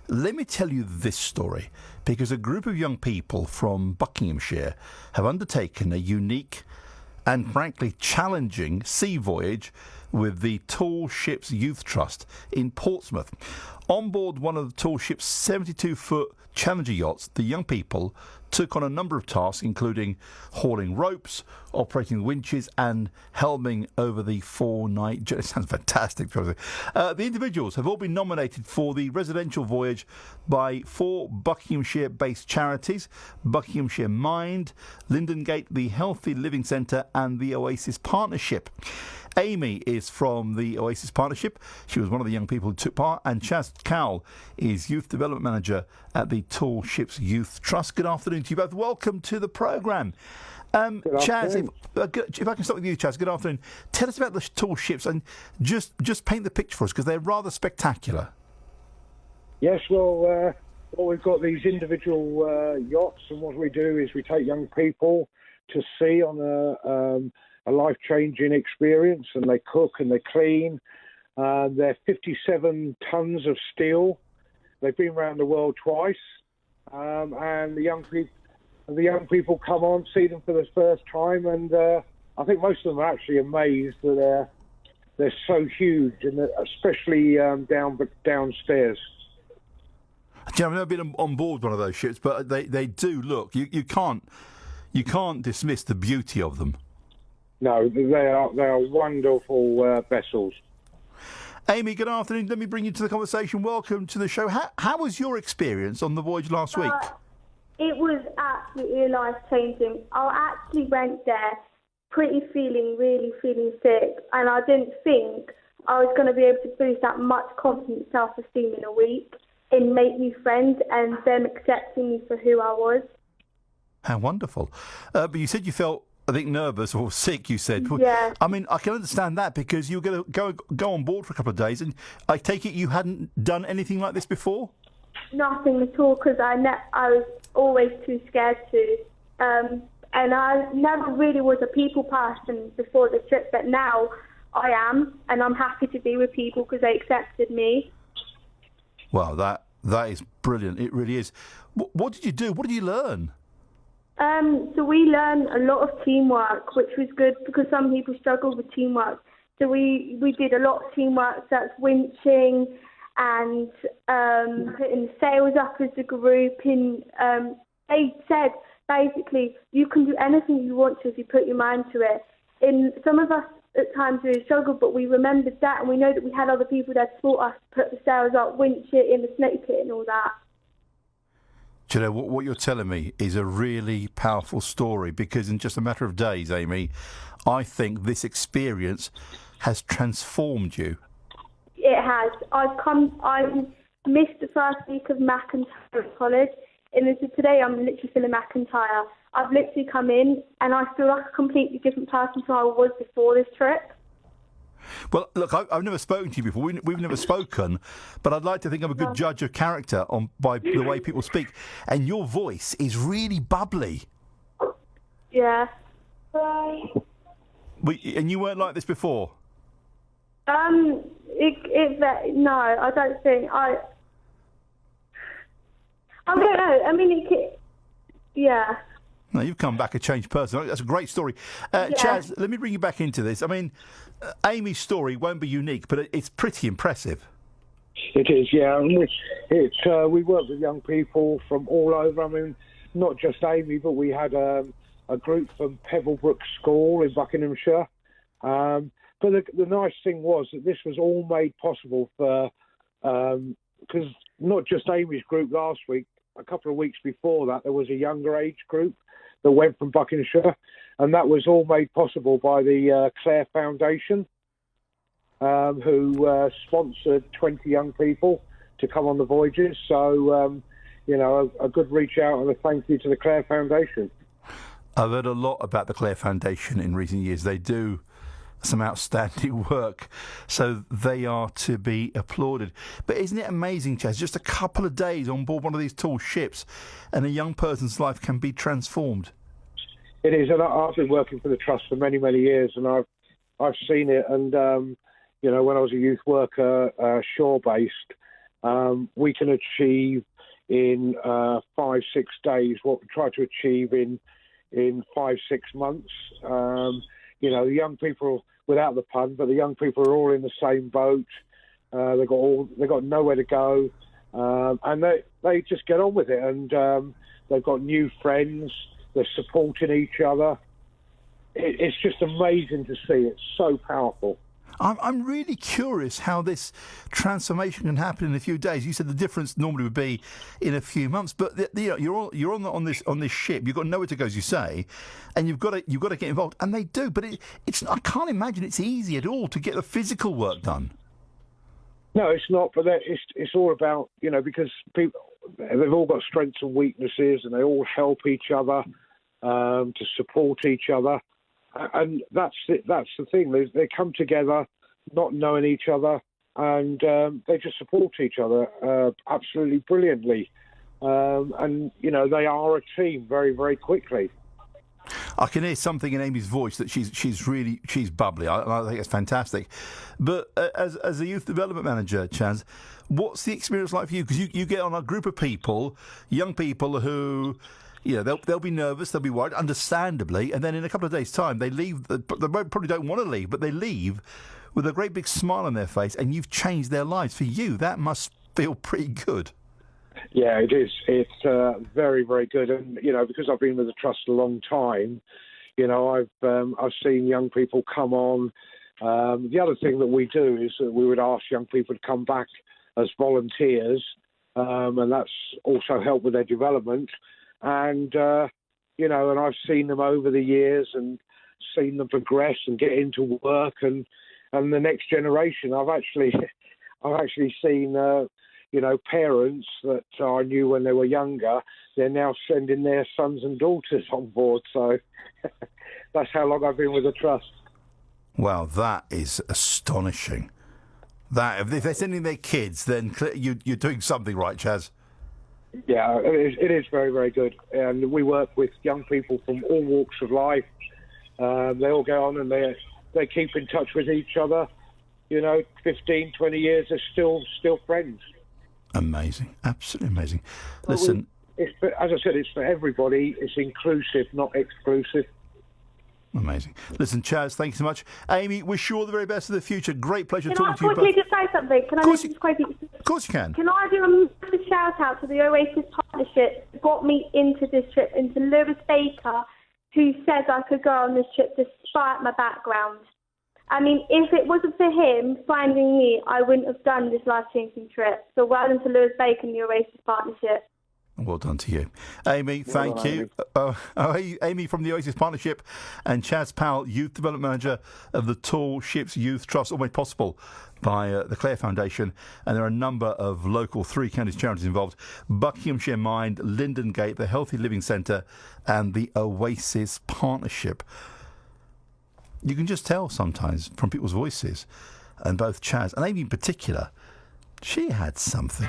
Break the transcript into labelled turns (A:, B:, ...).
A: Let me tell you this story, because a group of young people from Buckinghamshire have undertaken a unique and frankly challenging sea voyage with the Tall Ships Youth Trust in Portsmouth. On board one of the Tall Ships' 72-foot Challenger yachts, the young people took on a number of tasks, including hauling ropes, operating winches, and helming over the 4-night journey. It sounds fantastic. The individuals have all been nominated for the residential voyage by 4 Buckinghamshire-based charities: Buckinghamshire Mind, Lindengate, the Healthy Living Centre, and the Oasis Partnership. Amy is from the Oasis Partnership. She was one of the young people who took part. And Chaz Cowell is Youth Development Manager at the Tall Ships Youth Trust. Good afternoon to you both. Welcome to the programme. Chaz, if I can start with you, Chaz, good afternoon. Tell us about the Tall Ships and just paint the picture for us, because they're rather spectacular.
B: Yes, well, we've got these individual yachts, and what we do is we take young people to sea on a life-changing experience, and they cook and they clean. They're 57 tons of steel. They've been around the world twice, and the young people come on, see them for the first time, and I think most of them are actually amazed that they're so huge, and especially downstairs.
A: I've never been on board one of those ships, but they do look. You can't dismiss the beauty of them.
B: No, they are wonderful vessels.
A: Amy, good afternoon. Let me bring you to the conversation. Welcome to the show. How was your experience on the voyage last week?
C: It was absolutely life-changing. I actually went there really feeling sick, and I didn't think I was going to be able to boost that much confidence, self-esteem in a week, and make new friends, and them accepting me for who I was.
A: How wonderful. But you said you felt, I think, nervous or sick, you said.
C: Yeah.
A: I mean, I can understand that, because you were going to go on board for a couple of days, and I take it you hadn't done anything like this before?
C: Nothing at all, because I was always too scared to. And I never really was a people person before the trip, but now I am, and I'm happy to be with people because they accepted me.
A: Well, that is brilliant. It really is. What did you do? What did you learn?
C: So we learned a lot of teamwork, which was good because some people struggle with teamwork. So we did a lot of teamwork, that's winching and putting the sails up as a group. They said, basically, you can do anything you want to if you put your mind to it. And some of us at times really struggled, but we remembered that, and we know that we had other people that taught us to put the sails up, winch it in the snake pit and all that.
A: Do you know, what you're telling me is a really powerful story, because in just a matter of days, Amy, I think this experience has transformed you. It
C: has. I missed the first week of McIntyre College, and today I'm literally feeling McIntyre. I've literally come in, and I feel like a completely different person to how I was before this trip.
A: Well, look, I've never spoken to you before. We've never spoken, but I'd like to think I'm a good judge of character by the way people speak. And your voice is really bubbly.
C: Yeah.
A: And you weren't like this before?
C: No, I don't think. I don't know. I mean, yeah.
A: No, you've come back a changed person. That's a great story.
C: Yeah.
A: Chaz, let me bring you back into this. I mean, Amy's story won't be unique, but it's pretty impressive.
B: It is, yeah. And we work with young people from all over. I mean, not just Amy, but we had a group from Pebblebrook School in Buckinghamshire. But the nice thing was that this was all made possible because not just Amy's group last week, a couple of weeks before that, there was a younger age group that went from Buckinghamshire, and that was all made possible by the Clare Foundation, who sponsored 20 young people to come on the voyages. So, a good reach out and a thank you to the Clare Foundation.
A: I've heard a lot about the Clare Foundation in recent years. They do some outstanding work, so they are to be applauded. But isn't it amazing, Chaz, just a couple of days on board one of these tall ships and a young person's life can be transformed?
B: It is, and I've been working for the Trust for many, many years, and I've seen it. And when I was a youth worker, shore-based, we can achieve in 5-6 days what we try to achieve in 5-6 months. You know, the young people, without the pun, but the young people are all in the same boat. They've got nowhere to go, and they just get on with it. And they've got new friends. They're supporting each other. It's just amazing to see. It's so powerful.
A: I'm really curious how this transformation can happen in a few days. You said the difference normally would be in a few months, but you're on this ship. You've got nowhere to go, as you say, and you've got to get involved, and they do. But it's I can't imagine it's easy at all to get the physical work done.
B: No, it's not. But it's all about, you know, because people, they've all got strengths and weaknesses, and they all help each other to support each other. And that's the thing. They come together, not knowing each other, and they just support each other absolutely brilliantly. And you know, they are a team very, very quickly.
A: I can hear something in Amy's voice that she's bubbly. I think it's fantastic. But as a youth development manager, Chaz, what's the experience like for you? Because you get on a group of people, young people who, you know, they'll be nervous, they'll be worried, understandably, and then in a couple of days' time they leave. They probably don't want to leave, but they leave with a great big smile on their face, and you've changed their lives. For you, that must feel pretty good.
B: Yeah, it is. It's very, very good, and you know, because I've been with the trust a long time, you know, I've seen young people come on. The other thing that we do is that we would ask young people to come back as volunteers, and that's also helped with their development. And, you know, and I've seen them over the years and seen them progress and get into work and the next generation. I've actually seen, you know, parents that I knew when they were younger, they're now sending their sons and daughters on board. So that's how long I've been with the Trust.
A: Wow, that is astonishing. That if they're sending their kids, then you're doing something right, Chaz.
B: Yeah, it is very, very good. And we work with young people from all walks of life. They all go on and they keep in touch with each other. You know, 15, 20 years, they're still friends.
A: Amazing. Absolutely amazing. Listen.
B: As I said, it's for everybody. It's inclusive, not exclusive.
A: Amazing. Listen, Chaz, thank you so much. Amy, wish you all the very best for the future. Great pleasure talking to you both.
C: Can I quickly just say something?
A: Of course you can.
C: Can I do a massive shout out to the Oasis Partnership that got me into this trip, and to Lewis Baker, who said I could go on this trip despite my background. I mean, if it wasn't for him finding me, I wouldn't have done this life-changing trip. So well done to Lewis Baker and the Oasis Partnership.
A: Well done to you. Amy, thank you. Amy from the Oasis Partnership and Chaz Powell, Youth Development Manager of the Tall Ships Youth Trust, all made possible by the Clare Foundation. And there are a number of local 3 counties charities involved: Buckinghamshire Mind, Linden Gate, the Healthy Living Centre and the Oasis Partnership. You can just tell sometimes from people's voices, and both Chaz and Amy in particular, she had something.